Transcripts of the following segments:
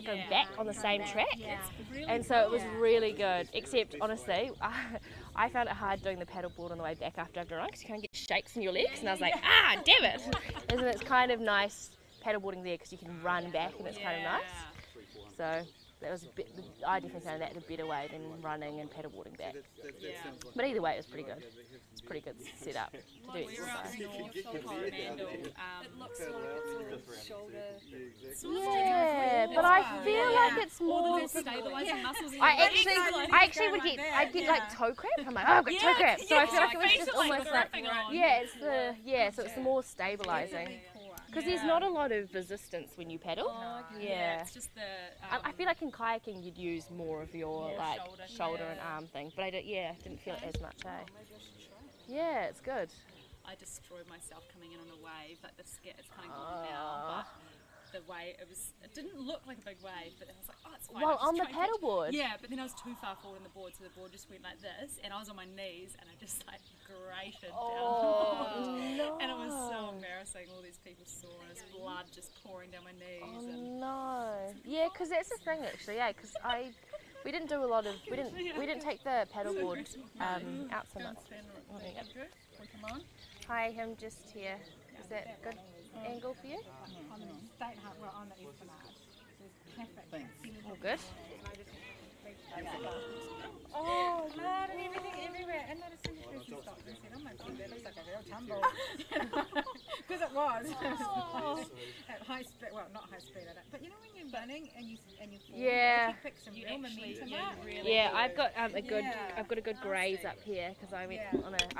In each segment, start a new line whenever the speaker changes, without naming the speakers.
go back on the same track.
Really
And so it was really good, except honestly, I found it hard doing the paddleboard on the way back after I've run because you kind of get shakes in your legs, and I was like, damn it! And it's kind of nice paddleboarding there because you can run back and it's kind of nice. So that was I definitely found that a better way than running and paddleboarding back. But either way, it was pretty good. It's a pretty good setup to do exercise.
It looks like it's all shoulder.
Yeah, but I feel like it's more.
Stabilizing muscles.
I actually would I'd get like toe cramp. I'm like, oh, I've got toe cramp. So I feel like it was just almost like, so it's the more stabilizing. Because there's not a lot of resistance when you paddle.
It's just the.
I feel like in kayaking you'd use more of your like shoulder and arm thing, but I didn't feel it as much. Yeah, it's good.
I destroyed myself coming in on a wave. Like the it's kind of gone now, but the wave it didn't look like a big wave, but then I was like, oh, it's fine.
Well, on the paddleboard.
Yeah, but then I was too far forward on the board, so the board just went like this, and I was on my knees, and I just like grated down.
No.
And it was so embarrassing. All these people saw, and there's blood just pouring down my knees.
No. Yeah, because that's the thing actually. Yeah, because we didn't do a lot of we didn't take the paddleboard out so much.
Come on.
Hi, I'm just here. Is that a good angle for you?
We're on the Esplanade.
All good.
Oh, mud and everything everywhere. And then as soon as person stopped and said, oh my God, that looks like a real tumble. Because it was. At high speed, well, not high speed, but you know when you're running and you fall, you pick some real momentum up.
Yeah, I've got a good graze up here because I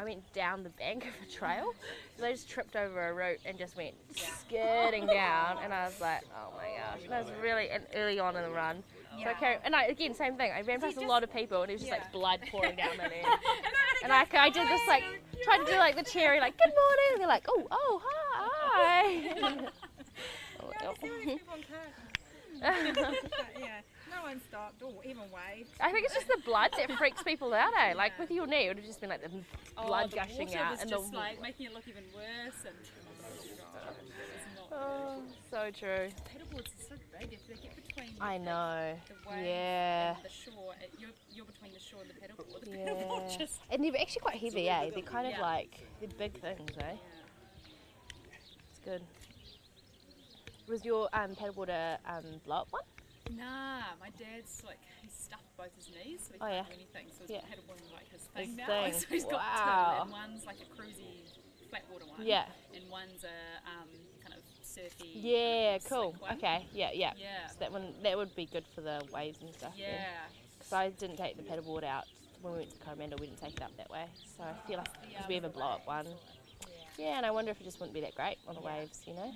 went down the bank of a trail. So I just tripped over a root and just went skidding down, and I was like, oh my gosh. And I was really early on in the run. So again, same thing. I ran past a lot of people, and it was just like blood pouring down my neck. And I did this like, tried to do like the cherry, like good morning, and they're like, oh hi.
No one stopped or even waved.
I think it's just the blood that freaks people out, eh? Like with your knee, it would have just been like the blood gushing out,
was
and
just like making it look even worse. And
so true.
Paddleboards are so big. If they get between
I know.
the wave and the shore, you're between the shore and the paddleboard. The paddleboard just...
And they're actually quite heavy, eh? They're kind of like, they're big things, eh? It's good. Was your paddleboard a blow-up one?
Nah, my dad's like, he's stuffed both his knees, so he can't do anything. So he's paddleboarding like his thing now. So he's got two, and one's like a cruisy flatwater one. Yeah. And one's a kind of surfy.
Yeah, cool. Okay, yeah. So that would be good for the waves and stuff. Yeah. Because I didn't take the paddleboard out when we went to Coromandel. We didn't take it up that way. So I feel like because we have a blow-up one. Yeah, and I wonder if it just wouldn't be that great on the waves, you know?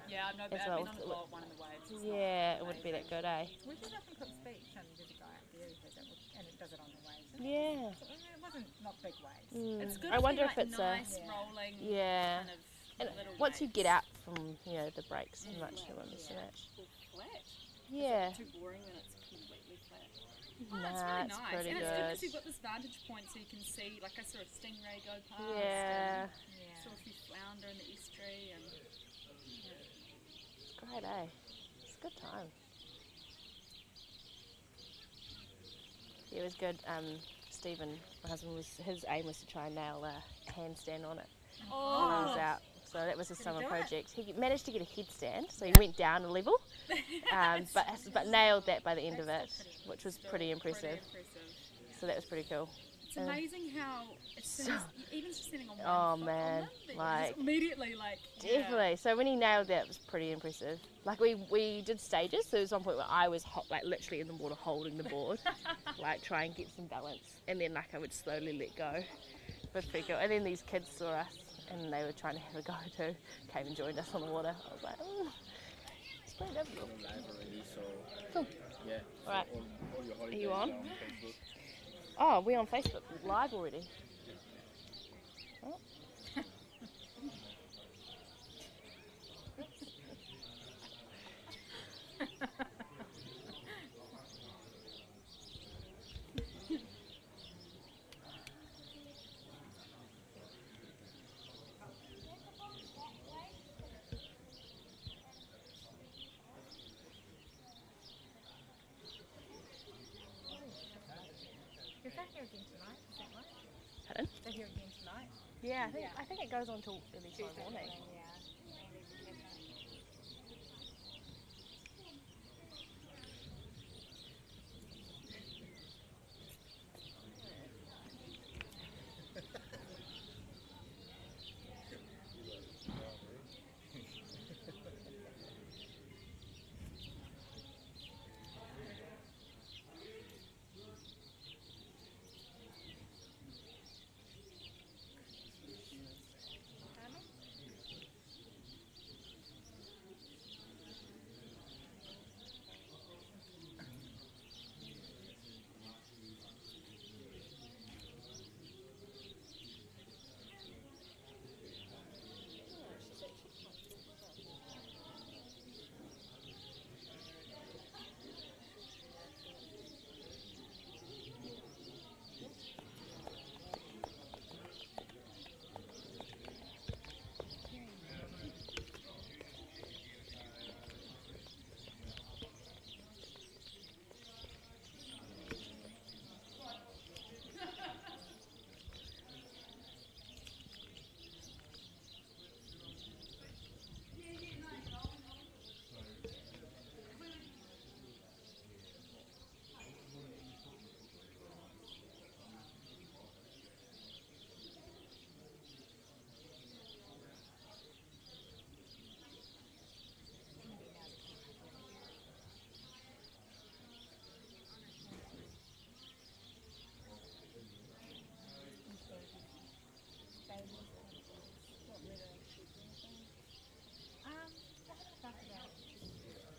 Yeah, I've been on the blow-up one in the waves.
Yeah, it wouldn't be that good, eh?
We did up in Cook's Beach, and there's a guy up there who does it, and it does it on the waves.
Yeah.
So it wasn't not big waves.
It's good.
I wonder
if
it's
nice rolling.
Yeah.
Kind of
and once you get out from the breaks, much you won't miss so much.
Flat.
Yeah.
Is it too boring when it's completely flat?
Nah,
it's really
it's
nice.
pretty
And
good.
it's good because you've got this vantage point so you can see, like I saw a stingray go past.
Yeah.
Saw a few flounder in the estuary. And
it's great, eh? It's a good time. Yeah, it was good. Stephen, my husband, his aim was to try and nail a handstand on it when I was out. So that was a summer project. He managed to get a headstand, so he went down a level, but nailed that by the end of it, which was pretty impressive. So that was pretty cool.
It's amazing how even just sitting on one foot
man,
on them,
like
just immediately
definitely. So when he nailed that, it was pretty impressive. Like we did stages. So there was one point where I was like literally in the water holding the board, like try and get some balance, and then like I would slowly let go. It was pretty cool. And then these kids saw us, and they were trying to have a go too. Came and joined us on the water. I was like, oh, it's pretty good. Cool.
Yeah.
All right. Are you on? Oh, we're on Facebook Live already. Oh. Yeah, I think it goes on till early tomorrow morning.
Yeah.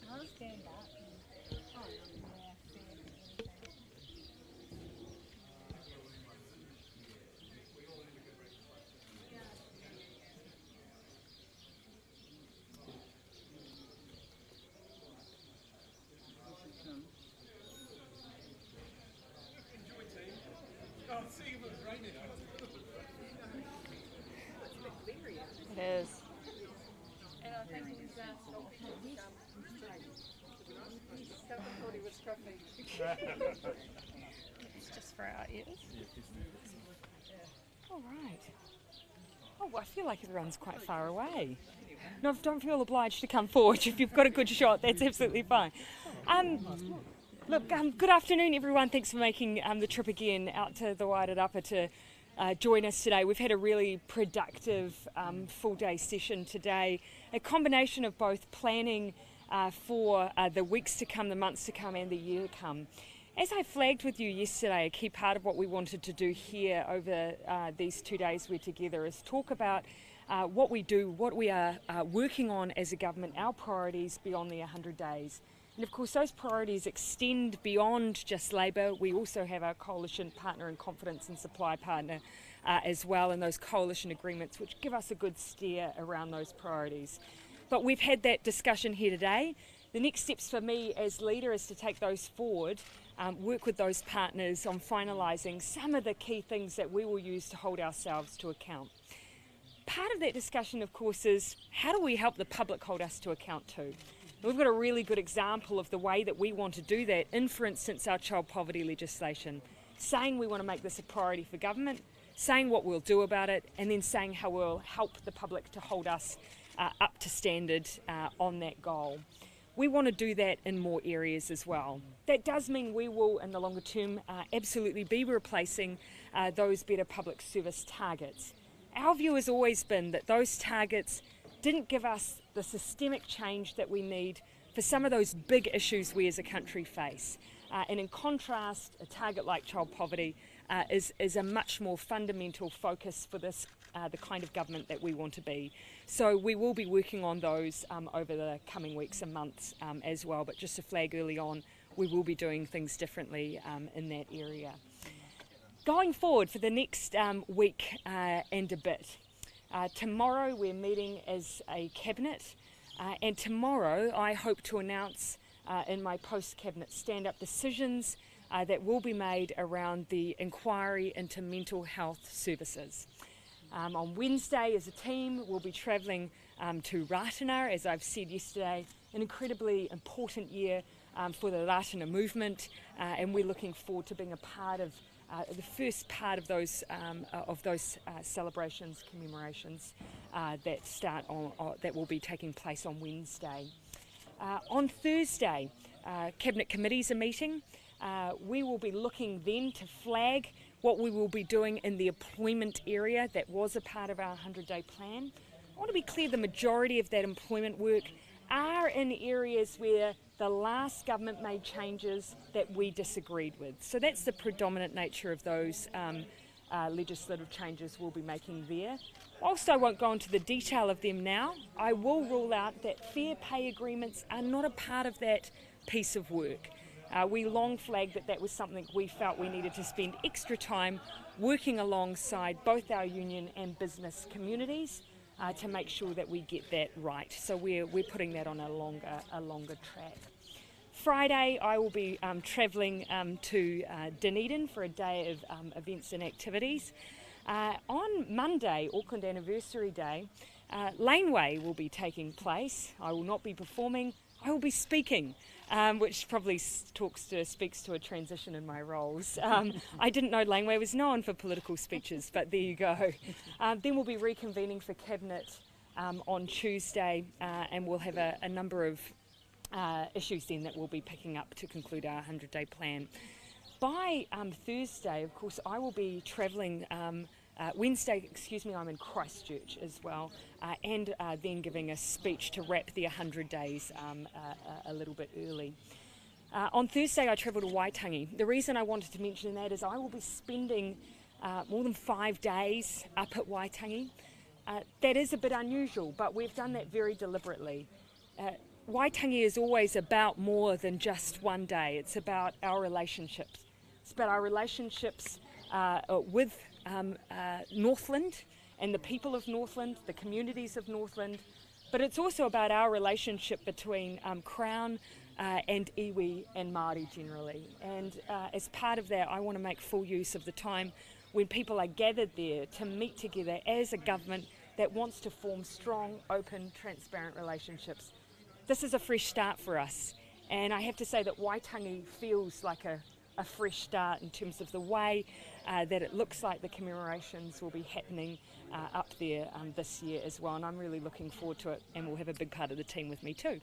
I'll stand up.
It is.
And I think he's thought he was scruffy.
It's just for our ears. All right. Oh, I feel like everyone's quite far away. No, don't feel obliged to come forward. If you've got a good shot, that's absolutely fine. Look, good afternoon, everyone. Thanks for making the trip again out to the Wairarapa to join us today. We've had a really productive full day session today. A combination of both planning for the weeks to come, the months to come, and the year to come. As I flagged with you yesterday, a key part of what we wanted to do here over these 2 days we're together is talk about what we do, what we are working on as a government, our priorities beyond the 100 days. And of course those priorities extend beyond just labour. We also have our coalition partner and confidence and supply partner as well, and those coalition agreements which give us a good steer around those priorities. But we've had that discussion here today. The next steps for me as leader is to take those forward, work with those partners on finalising some of the key things that we will use to hold ourselves to account. Part of that discussion, of course, is how do we help the public hold us to account too? We've got a really good example of the way that we want to do that in, for instance, our child poverty legislation, saying we want to make this a priority for government, saying what we'll do about it, and then saying how we'll help the public to hold us up to standard on that goal. We want to do that in more areas as well. That does mean we will, in the longer term, absolutely be replacing those better public service targets. Our view has always been that those targets didn't give us the systemic change that we need for some of those big issues we as a country face. And in contrast, a target like child poverty is a much more fundamental focus for this, the kind of government that we want to be. So we will be working on those over the coming weeks and months as well, but just to flag early on, we will be doing things differently in that area. Going forward for the next week and a bit, tomorrow we're meeting as a cabinet, and tomorrow I hope to announce in my post-cabinet stand-up decisions that will be made around the inquiry into mental health services. On Wednesday as a team we'll be travelling to Ardern, as I've said yesterday, an incredibly important year for the Ardern movement, and we're looking forward to being a part of
the first part of those celebrations, commemorations that start that will be taking place on Wednesday. On Thursday, Cabinet committees are meeting. We will be looking then to flag what we will be doing in the employment area that was a part of our 100-day plan. I want to be clear, the majority of that employment work are in areas where the last government made changes that we disagreed with. So that's the predominant nature of those legislative changes we'll be making there. Whilst I won't go into the detail of them now, I will rule out that fair pay agreements are not a part of that piece of work. We long flagged that that was something we felt we needed to spend extra time working alongside both our union and business communities to make sure that we get that right. So we're putting that on a longer track. Friday, I will be travelling to Dunedin for a day of events and activities. On Monday, Auckland Anniversary Day, Laneway will be taking place. I will not be performing, I will be speaking, which probably speaks to a transition in my roles. I didn't know Laneway was known for political speeches, but there you go. Then we'll be reconvening for Cabinet on Tuesday, and we'll have a number of issues then that we'll be picking up to conclude our 100-day plan. By Thursday, of course, I will be travelling. Wednesday, I'm in Christchurch as well, and then giving a speech to wrap the 100 days a little bit early. On Thursday, I travel to Waitangi. The reason I wanted to mention that is I will be spending more than 5 days up at Waitangi. That is a bit unusual, but we've done that very deliberately. Waitangi is always about more than just one day. It's about our relationships. It's about our relationships with Northland and the people of Northland, the communities of Northland, but it's also about our relationship between Crown and iwi and Māori generally. And as part of that, I want to make full use of the time when people are gathered there to meet together as a government that wants to form strong, open, transparent relationships. This is a fresh start for us, and I have to say that Waitangi feels like a fresh start in terms of the way that it looks like the commemorations will be happening up there this year as well, and I'm really looking forward to it, and we'll have a big part of the team with me too.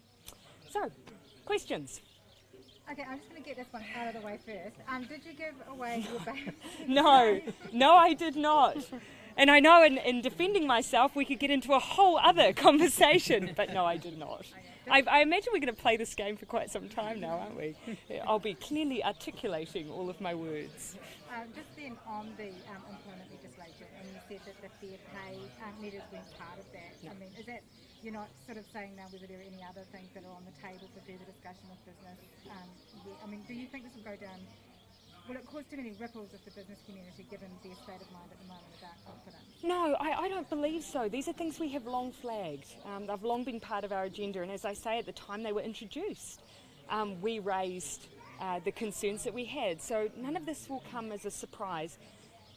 So, questions?
Okay, I'm just going to get this one out of the way first. Did you give away your baby?
No, I did not. And I know in defending myself we could get into a whole other conversation, but no, I did not. I imagine we're going to play this game for quite some time now, aren't we? I'll be clearly articulating all of my words.
Just then on the employment legislation, and you said that the fair pay measures weren't part of that. I mean, is that, you're not sort of saying now whether there are any other things that are on the table for further discussion with business? I mean, do you think this will go down? Will it cause too many ripples with the business community given their state of mind at the moment about confidence?
No, I don't believe so. These are things we have long flagged. They've long been part of our agenda, and as I say, at the time they were introduced, we raised the concerns that we had. So none of this will come as a surprise,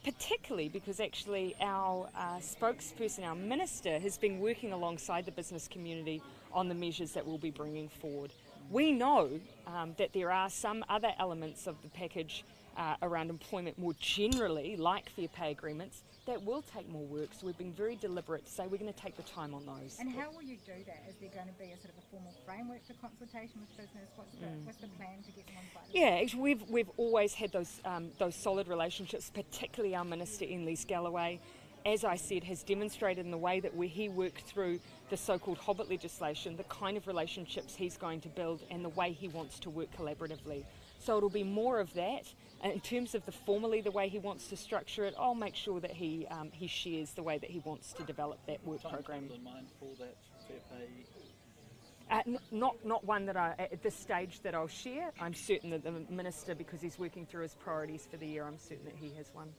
particularly because actually our spokesperson, our minister, has been working alongside the business community on the measures that we'll be bringing forward. We know that there are some other elements of the package around employment more generally, like fair pay agreements, that will take more work. So we've been very deliberate to say we're going to take the time on those.
And how will you do that? Is there going to be a sort of a formal framework for consultation with business? What's the plan to get them on board?
Yeah, actually we've always had those solid relationships, particularly our Minister, Enlise Galloway, as I said, has demonstrated in the way that he worked through the so-called Hobbit legislation, the kind of relationships he's going to build and the way he wants to work collaboratively. So it'll be more of that. In terms of the way he wants to structure it, I'll make sure that he shares the way that he wants to develop that work program.
In mind for that fair pay?
Not one that at this stage that I'll share. I'm certain that the Minister, because he's working through his priorities for the year, I'm certain that he has one.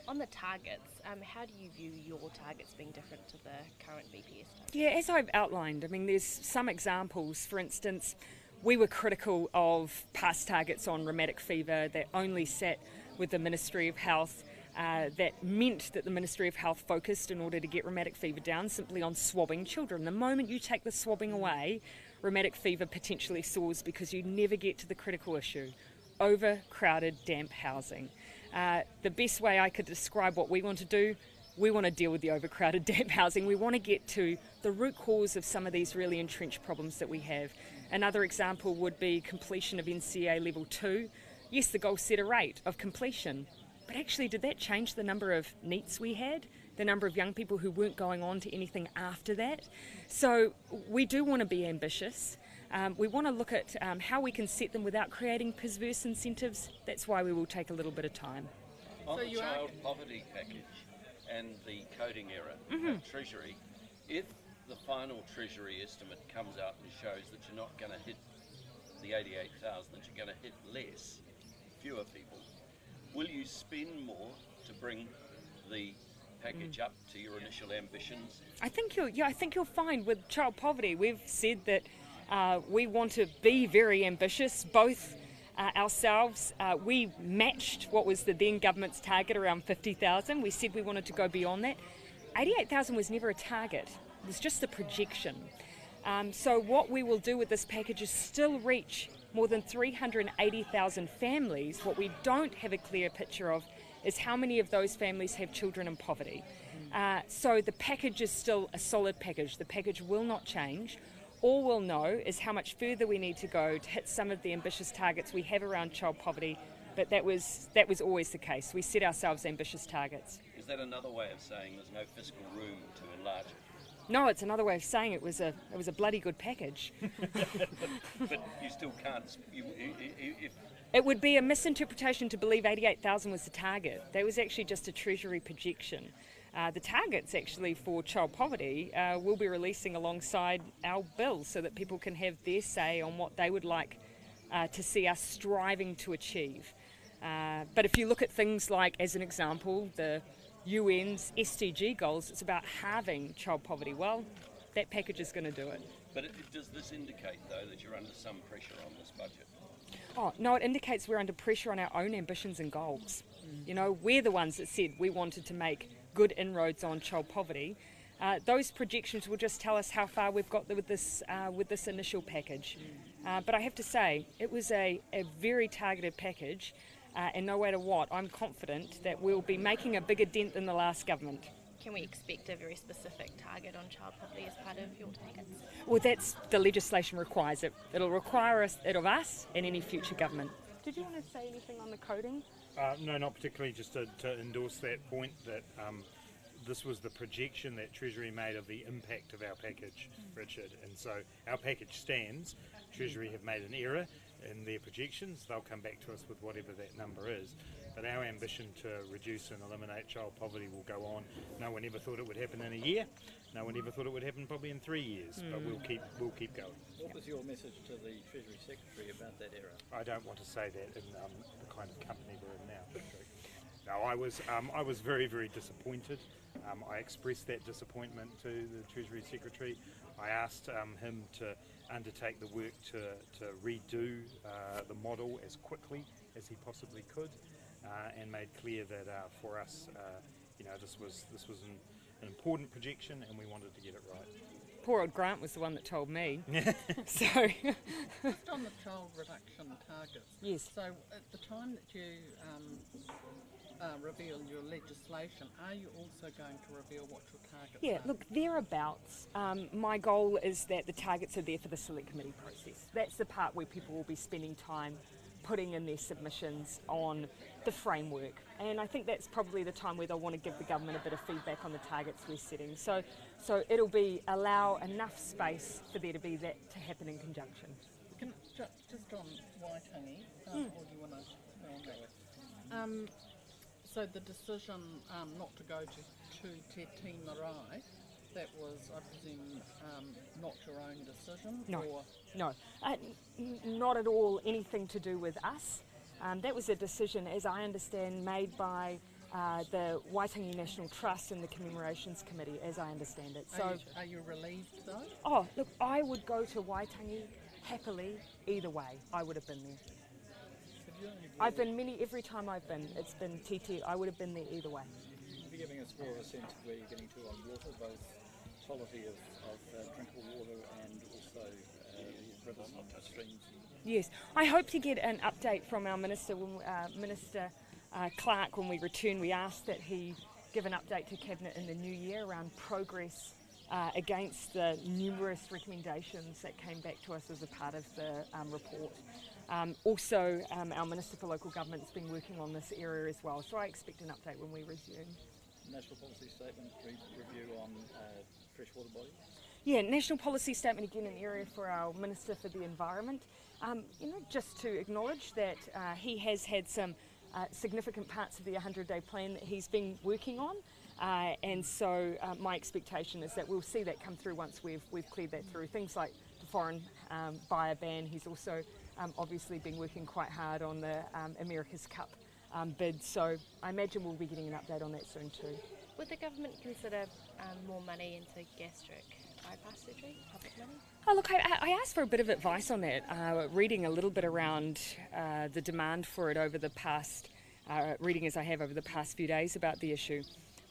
On the targets, how do you view your targets being different to the current BPS targets?
Yeah, as I've outlined, I mean, there's some examples. For instance, we were critical of past targets on rheumatic fever that only sat with the Ministry of Health. That meant that the Ministry of Health focused, in order to get rheumatic fever down, simply on swabbing children. The moment you take the swabbing away, rheumatic fever potentially soars because you never get to the critical issue: overcrowded, damp housing. The best way I could describe what we want to do, we want to deal with the overcrowded damp housing. We want to get to the root cause of some of these really entrenched problems that we have. Another example would be completion of NCA Level 2. Yes, the goal set a rate of completion, but actually did that change the number of NEETs we had? The number of young people who weren't going on to anything after that? So we do want to be ambitious. We want to look at how we can set them without creating perverse incentives. That's why we will take a little bit of time.
On the child poverty package and the coding error at Treasury, if the final Treasury estimate comes out and shows that you're not going to hit the 88,000, that you're going to hit less, fewer people, will you spend more to bring the package up to your initial ambitions?
I think you'll find with child poverty, we've said that we want to be very ambitious, both ourselves. We matched what was the then government's target around 50,000. We said we wanted to go beyond that. 88,000 was never a target, it was just a projection. So what we will do with this package is still reach more than 380,000 families. What we don't have a clear picture of is how many of those families have children in poverty. So the package is still a solid package. The package will not change. All we'll know is how much further we need to go to hit some of the ambitious targets we have around child poverty, but that was always the case. We set ourselves ambitious targets.
Is that another way of saying there's no fiscal room to enlarge it?
No, it's another way of saying it was a bloody good package.
But you still can't.
It would be a misinterpretation to believe 88,000 was the target. That was actually just a Treasury projection. The targets actually for child poverty we'll be releasing alongside our bill so that people can have their say on what they would like to see us striving to achieve. But if you look at things like, as an example, the UN's SDG goals, it's about halving child poverty. Well, that package is going to do it.
But does this indicate, though, that you're under some pressure on this budget?
Oh, no, it indicates we're under pressure on our own ambitions and goals. You know, we're the ones that said we wanted to make good inroads on child poverty. Those projections will just tell us how far we've got with this initial package. But I have to say, it was a very targeted package, and no matter what, I'm confident that we'll be making a bigger dent than the last government.
Can we expect a very specific target on child poverty as part of your targets?
Well, that's the legislation requires it. It'll require it of us and any future government. Did you want to say anything on the coding?
No, not particularly, just to endorse that point that this was the projection that Treasury made of the impact of our package, Richard, and so our package stands. Treasury have made an error in their projections. They'll come back to us with whatever that number is, but our ambition to reduce and eliminate child poverty will go on. No one ever thought it would happen in a year. No one ever thought it would happen probably in 3 years, but we'll keep going.
What was your message to the Treasury Secretary about that error?
I don't want to say that in the kind of company we're in now. No, I was very, very disappointed. I expressed that disappointment to the Treasury Secretary. I asked him to undertake the work to redo the model as quickly as he possibly could, and made clear that for us, this was an important projection, and we wanted to get it right.
Poor old Grant was the one that told me. So,
just on the child reduction targets.
Yes.
So at the time that you reveal your legislation, are you also going to reveal what your targets are?
Yeah, look, thereabouts. My goal is that the targets are there for the select committee process. That's the part where people will be spending time putting in their submissions on the framework. And I think that's probably the time where they'll want to give the government a bit of feedback on the targets we're setting. So it'll be allow enough space for there to be that to happen in conjunction.
Can, just on Waitangi, or do you want to go on that? So the decision not to go to Te Tii Marae, that was, I presume, not your own decision?
No,
or?
No, not at all anything to do with us. That was a decision, as I understand, made by the Waitangi National Trust and the Commemorations Committee, as I understand it. So,
are you relieved though?
Oh, look, I would go to Waitangi happily either way. I would have been there. I've been every time I've been, it's been TT, I would have been there either way.
You're giving us more of a sense of where you're getting to on water, both quality of drinkable water and also rivers and streams.
Yes, I hope to get an update from our Minister Clark, when we return, we asked that he give an update to Cabinet in the new year around progress against the numerous recommendations that came back to us as a part of the report. Also, our Minister for Local Government's been working on this area as well, so I expect an update when we resume.
National policy statement review on freshwater bodies?
Yeah, national policy statement, again, an area for our Minister for the Environment. Just to acknowledge that he has had some significant parts of the 100-day plan that he's been working on, and so my expectation is that we'll see that come through once we've cleared that through. Things like the foreign buyer ban. He's also obviously been working quite hard on the America's Cup bid, so I imagine we'll be getting an update on that soon too.
Would the government consider more money into gastric bypass surgery, public money?
Oh, look, I asked for a bit of advice on that, reading a little bit around the demand for it over the past, reading as I have over the past few days about the issue.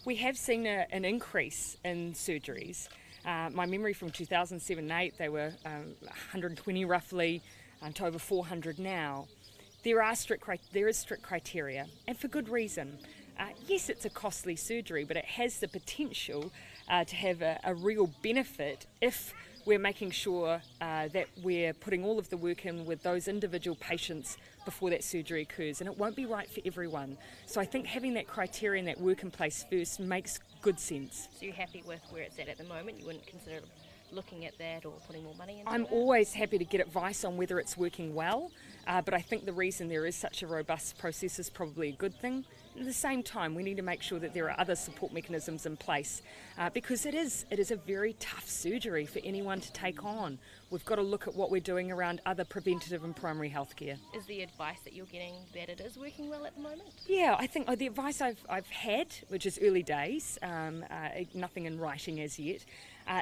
We have seen an increase in surgeries. My memory from 2007-8, they were 120 roughly, to over 400 now. There is strict criteria, and for good reason. Yes, it's a costly surgery, but it has the potential to have a real benefit if we're making sure that we're putting all of the work in with those individual patients before that surgery occurs, and it won't be right for everyone. So I think having that criteria and that work in place first makes good sense.
So you're happy with where it's at the moment? You wouldn't consider looking at that or putting more money into it?
I'm always happy to get advice on whether it's working well, but I think the reason there is such a robust process is probably a good thing. At the same time, we need to make sure that there are other support mechanisms in place because it is a very tough surgery for anyone to take on. We've got to look at what we're doing around other preventative and primary health care.
Is the advice that you're getting that it is working well at the moment?
Yeah, I think the advice I've had, which is early days, nothing in writing as yet,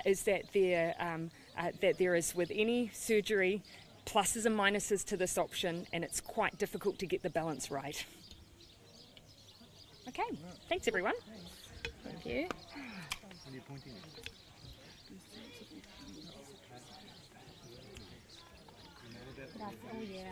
is that there is, with any surgery, pluses and minuses to this option, and it's quite difficult to get the balance right. Okay, thanks everyone.
Thank you.
What are you pointing at?
Oh yeah.